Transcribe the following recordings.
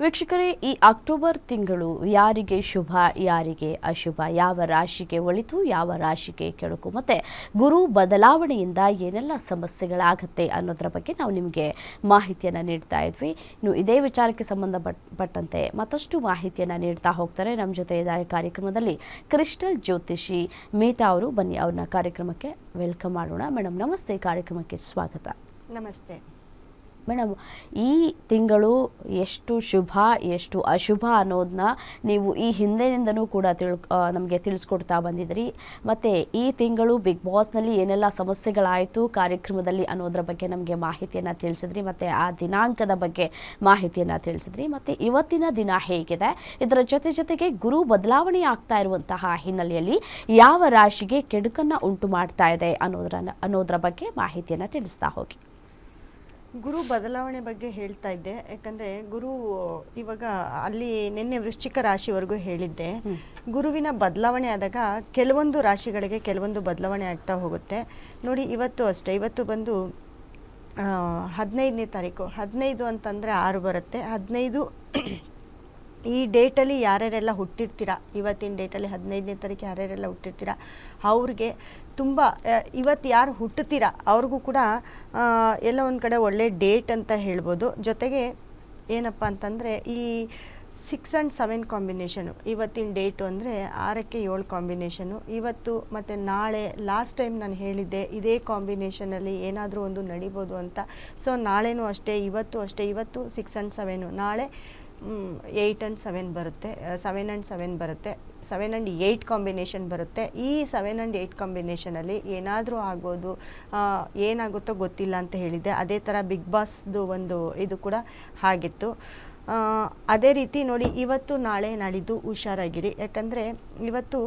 ವೀಕ್ಷಕರೇ, ಈ ಅಕ್ಟೋಬರ್ ತಿಂಗಳು ಯಾರಿಗೆ ಶುಭ ಯಾರಿಗೆ ಅಶುಭ, ಯಾವ ರಾಶಿಗೆ ಒಳಿತು ಯಾವ ರಾಶಿಗೆ ಕೆಡುಕು, ಮತ್ತೆ ಗುರು ಬದಲಾವಣೆಯಿಂದ ಏನೆಲ್ಲ ಸಮಸ್ಯೆಗಳಾಗುತ್ತೆ ಅನ್ನೋದರ ಬಗ್ಗೆ ನಾವು ನಿಮಗೆ ಮಾಹಿತಿಯನ್ನು ನೀಡ್ತಾ ಇದ್ವಿ. ಇನ್ನು ಇದೇ ವಿಚಾರಕ್ಕೆ ಸಂಬಂಧಪಟ್ಟಂತೆ ಮತ್ತಷ್ಟು ಮಾಹಿತಿಯನ್ನು ನೀಡ್ತಾ ಹೋಗ್ತಾರೆ. ನಮ್ಮ ಜೊತೆ ಇದ್ದಾರೆ ಕಾರ್ಯಕ್ರಮದಲ್ಲಿ ಕ್ರಿಸ್ಟಲ್ ಜ್ಯೋತಿಷಿ ಮೀತಾ ಅವರು. ಬನ್ನಿ ಅವ್ರನ್ನ ಕಾರ್ಯಕ್ರಮಕ್ಕೆ ವೆಲ್ಕಮ್ ಮಾಡೋಣ. ಮೇಡಮ್ ನಮಸ್ತೆ, ಕಾರ್ಯಕ್ರಮಕ್ಕೆ ಸ್ವಾಗತ. ನಮಸ್ತೆ ಮೇಡಮ್, ಈ ತಿಂಗಳು ಎಷ್ಟು ಶುಭ ಎಷ್ಟು ಅಶುಭ ಅನ್ನೋದನ್ನ ನೀವು ಈ ಹಿಂದಿನಿಂದನೂ ಕೂಡ ನಮಗೆ ತಿಳಿಸ್ಕೊಡ್ತಾ ಬಂದಿದ್ರಿ. ಮತ್ತು ಈ ತಿಂಗಳು ಬಿಗ್ ಬಾಸ್ನಲ್ಲಿ ಏನೆಲ್ಲ ಸಮಸ್ಯೆಗಳಾಯಿತು ಕಾರ್ಯಕ್ರಮದಲ್ಲಿ ಅನ್ನೋದ್ರ ಬಗ್ಗೆ ನಮಗೆ ಮಾಹಿತಿಯನ್ನು ತಿಳಿಸಿದ್ರಿ, ಮತ್ತು ಆ ದಿನಾಂಕದ ಬಗ್ಗೆ ಮಾಹಿತಿಯನ್ನು ತಿಳಿಸಿದ್ರಿ. ಮತ್ತು ಇವತ್ತಿನ ದಿನ ಹೇಗಿದೆ, ಇದರ ಜೊತೆಗೆ ಗುರು ಬದಲಾವಣೆ ಆಗ್ತಾ ಇರುವಂತಹ ಹಿನ್ನೆಲೆಯಲ್ಲಿ ಯಾವ ರಾಶಿಗೆ ಕೆಡುಕನ್ನು ಉಂಟು ಮಾಡ್ತಾ ಇದೆ ಅನ್ನೋದರ ಬಗ್ಗೆ ಮಾಹಿತಿಯನ್ನು ತಿಳಿಸ್ತಾ ಹೋಗಿ. ಗುರು ಬದಲಾವಣೆ ಬಗ್ಗೆ ಹೇಳ್ತಾ ಇದ್ದೆ. ಯಾಕಂದರೆ ಗುರು ಇವಾಗ ಅಲ್ಲಿ ನಿನ್ನೆ ವೃಶ್ಚಿಕ ರಾಶಿವರೆಗೂ ಹೇಳಿದ್ದೆ. ಗುರುವಿನ ಬದಲಾವಣೆ ಆದಾಗ ಕೆಲವೊಂದು ರಾಶಿಗಳಿಗೆ ಕೆಲವೊಂದು ಬದಲಾವಣೆ ಆಗ್ತಾ ಹೋಗುತ್ತೆ. ನೋಡಿ, ಇವತ್ತು ಅಷ್ಟೇ, ಇವತ್ತು ಬಂದು 15ನೇ ತಾರೀಕು. 15 ಅಂತಂದರೆ 6 ಬರುತ್ತೆ. 15 ಈ ಡೇಟಲ್ಲಿ ಯಾರ್ಯಾರೆಲ್ಲ ಹುಟ್ಟಿರ್ತೀರ, ಇವತ್ತಿನ ಡೇಟಲ್ಲಿ 15ನೇ ತಾರೀಕು ಯಾರ್ಯಾರೆಲ್ಲ ಹುಟ್ಟಿರ್ತೀರ ಅವ್ರಿಗೆ ತುಂಬ, ಇವತ್ತು ಯಾರು ಹುಟ್ಟುತ್ತೀರ ಅವ್ರಿಗೂ ಕೂಡ ಎಲ್ಲ ಒಂದು ಕಡೆ ಒಳ್ಳೆ ಡೇಟ್ ಅಂತ ಹೇಳ್ಬೋದು. ಜೊತೆಗೆ ಏನಪ್ಪ ಅಂತಂದರೆ ಈ 6 and 7 ಕಾಂಬಿನೇಷನು ಇವತ್ತಿನ ಡೇಟು ಅಂದರೆ 6ಕ್ಕೆ 7 ಕಾಂಬಿನೇಷನು. ಇವತ್ತು ಮತ್ತು ನಾಳೆ, ಲಾಸ್ಟ್ ಟೈಮ್ ನಾನು ಹೇಳಿದ್ದೆ ಇದೇ ಕಾಂಬಿನೇಷನಲ್ಲಿ ಏನಾದರೂ ಒಂದು ನಡಿಬೋದು ಅಂತ. ಸೊ ನಾಳೆನೂ ಅಷ್ಟೇ, ಇವತ್ತು ಅಷ್ಟೇ. ಇವತ್ತು 6 and 7, ನಾಳೆ 8 and 7 ಬರುತ್ತೆ, 7 and 7 ಬರುತ್ತೆ, 7 and 8 ಕಾಂಬಿನೇಷನ್ ಬರುತ್ತೆ. ಈ 7 and 8 ಕಾಂಬಿನೇಷನಲ್ಲಿ ಏನಾದರೂ ಆಗ್ಬೋದು, ಏನಾಗುತ್ತೋ ಗೊತ್ತಿಲ್ಲ ಅಂತ ಹೇಳಿದ್ದೆ. ಅದೇ ಥರ ಬಿಗ್ ಬಾಸ್ದು ಒಂದು ಇದು ಕೂಡ ಹಾಗಿತ್ತು. ಅದೇ ರೀತಿ ನೋಡಿ, ಇವತ್ತು ನಾಳೆ ನಾಡಿದ್ದು ಹುಷಾರಾಗಿರಿ. ಯಾಕಂದರೆ ಇವತ್ತು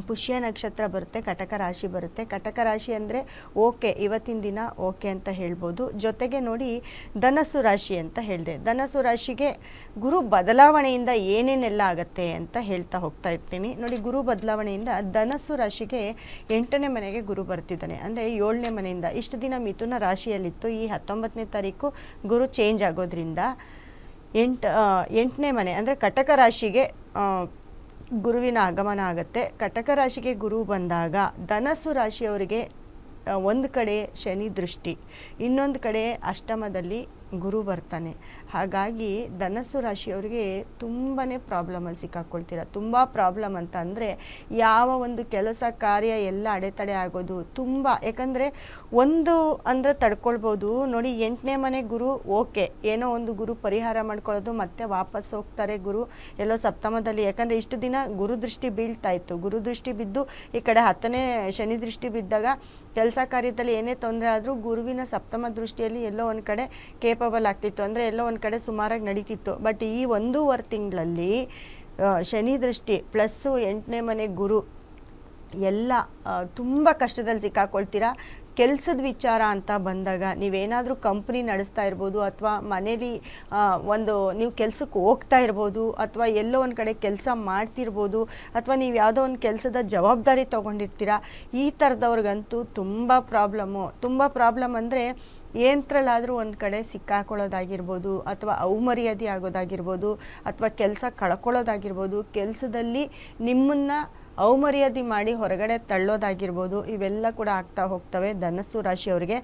ಪುಷ್ಯ ನಕ್ಷತ್ರ ಬರುತ್ತೆ, ಕಟಕ ರಾಶಿ ಬರುತ್ತೆ. ಕಟಕ ರಾಶಿ ಅಂದರೆ ಓಕೆ, ಇವತ್ತಿನ ದಿನ ಓಕೆ ಅಂತ ಹೇಳ್ಬೋದು. ಜೊತೆಗೆ ನೋಡಿ, ಧನಸ್ಸು ರಾಶಿ ಅಂತ ಹೇಳಿದೆ. ಧನಸ್ಸು ರಾಶಿಗೆ ಗುರು ಬದಲಾವಣೆಯಿಂದ ಏನೇನೆಲ್ಲ ಆಗುತ್ತೆ ಅಂತ ಹೇಳ್ತಾ ಹೋಗ್ತಾ ಇರ್ತೀನಿ. ನೋಡಿ, ಗುರು ಬದಲಾವಣೆಯಿಂದ ಧನಸ್ಸು ರಾಶಿಗೆ 8ನೇ ಮನೆಗೆ ಗುರು ಬರ್ತಿದ್ದಾನೆ. ಅಂದರೆ 7ನೇ ಮನೆಯಿಂದ ಇಷ್ಟು ದಿನ ಮಿಥುನ ರಾಶಿಯಲ್ಲಿತ್ತು. ಈ 19ನೇ ತಾರೀಕು ಗುರು ಚೇಂಜ್ ಆಗೋದ್ರಿಂದ 8ನೇ ಮನೆ ಅಂದರೆ ಕಟಕ ರಾಶಿಗೆ ಗುರುವಿನ ಆಗಮನ ಆಗುತ್ತೆ. ಕಟಕ ರಾಶಿಗೆ ಗುರು ಬಂದಾಗ ಧನಸ್ಸು ರಾಶಿಯವರಿಗೆ ಒಂದು ಕಡೆ ಶನಿ ದೃಷ್ಟಿ, ಇನ್ನೊಂದು ಕಡೆ ಅಷ್ಟಮದಲ್ಲಿ ಗುರು ಬರ್ತಾನೆ. ಹಾಗಾಗಿ ಧನಸ್ಸು ರಾಶಿಯವರಿಗೆ ತುಂಬಾ ಪ್ರಾಬ್ಲಮಲ್ಲಿ ಸಿಕ್ಕಾಕ್ಕೊಳ್ತೀರ. ತುಂಬ ಪ್ರಾಬ್ಲಮ್ ಅಂತ ಅಂದರೆ ಯಾವ ಒಂದು ಕೆಲಸ ಕಾರ್ಯ ಎಲ್ಲ ಅಡೆತಡೆ ಆಗೋದು ತುಂಬ. ಯಾಕಂದರೆ ಒಂದು ಅಂದರೆ ತಡ್ಕೊಳ್ಬೋದು. ನೋಡಿ, 8ನೇ ಮನೆ ಗುರು ಓಕೆ, ಏನೋ ಒಂದು ಗುರು ಪರಿಹಾರ ಮಾಡ್ಕೊಳ್ಳೋದು, ಮತ್ತೆ ವಾಪಸ್ ಹೋಗ್ತಾರೆ ಗುರು ಎಲ್ಲೋ ಸಪ್ತಮದಲ್ಲಿ. ಯಾಕಂದರೆ ಇಷ್ಟು ದಿನ ಗುರು ದೃಷ್ಟಿ ಬೀಳ್ತಾ ಇತ್ತು. ಗುರು ದೃಷ್ಟಿ ಬಿದ್ದು ಈ ಕಡೆ 10ನೇ ಶನಿ ದೃಷ್ಟಿ ಬಿದ್ದಾಗ ಕೆಲಸ ಕಾರ್ಯದಲ್ಲಿ ಏನೇ ತೊಂದರೆ ಆದರೂ ಗುರುವಿನ ಸಪ್ತಮ ದೃಷ್ಟಿಯಲ್ಲಿ ಎಲ್ಲೋ ಒಂದು ಕಡೆ ಕೇಪಬಲ್ ಆಗ್ತಿತ್ತು, ಅಂದರೆ ಎಲ್ಲೋ ಒಂದು ಕಡೆ ಸುಮಾರಾಗಿ ನಡೀತಿತ್ತು. ಬಟ್ ಈ 1.5 ತಿಂಗಳಲ್ಲಿ ಶನಿ ದೃಷ್ಟಿ ಪ್ಲಸ್ಸು 8ನೇ ಮನೆ ಗುರು ಎಲ್ಲ ತುಂಬ ಕಷ್ಟದಲ್ಲಿ ಸಿಕ್ಕಾಕೊಳ್ತೀರಾ. ಕೆಲಸದ ವಿಚಾರ ಅಂತ ಬಂದಾಗ ನೀವೇನಾದರೂ ಕಂಪ್ನಿ ನಡೆಸ್ತಾ ಇರ್ಬೋದು, ಅಥವಾ ಮನೇಲಿ ನೀವು ಕೆಲಸಕ್ಕೆ ಹೋಗ್ತಾ ಇರ್ಬೋದು, ಅಥವಾ ಎಲ್ಲೋ ಒಂದು ಕಡೆ ಕೆಲಸ ಮಾಡ್ತಿರ್ಬೋದು, ಅಥವಾ ನೀವು ಯಾವುದೋ ಒಂದು ಕೆಲಸದ ಜವಾಬ್ದಾರಿ ತೊಗೊಂಡಿರ್ತೀರ. ಈ ಥರದವ್ರಿಗಂತೂ ತುಂಬ ಪ್ರಾಬ್ಲಮ್ ಅಂದರೆ ಏನತ್ರಲ್ಲಾದರೂ ಒಂದು ಕಡೆ ಸಿಕ್ಕಾಕೊಳ್ಳೋದಾಗಿರ್ಬೋದು, ಅಥವಾ ಅವಮರ್ಯಾದೆ ಆಗೋದಾಗಿರ್ಬೋದು, ಅಥವಾ ಕೆಲಸ ಕಳ್ಕೊಳ್ಳೋದಾಗಿರ್ಬೋದು, ಕೆಲಸದಲ್ಲಿ ನಿಮ್ಮನ್ನು ಅವಮರ್ಯಾದೆ ಮಾಡಿ ಹೊರಗಡೆ ತಳ್ಳೋದಾಗಿರ್ಬೋದು. ಇವೆಲ್ಲ ಕೂಡ ಆಗ್ತಾ ಹೋಗ್ತವೆ ಧನಸ್ಸು ರಾಶಿಯವರಿಗೆ.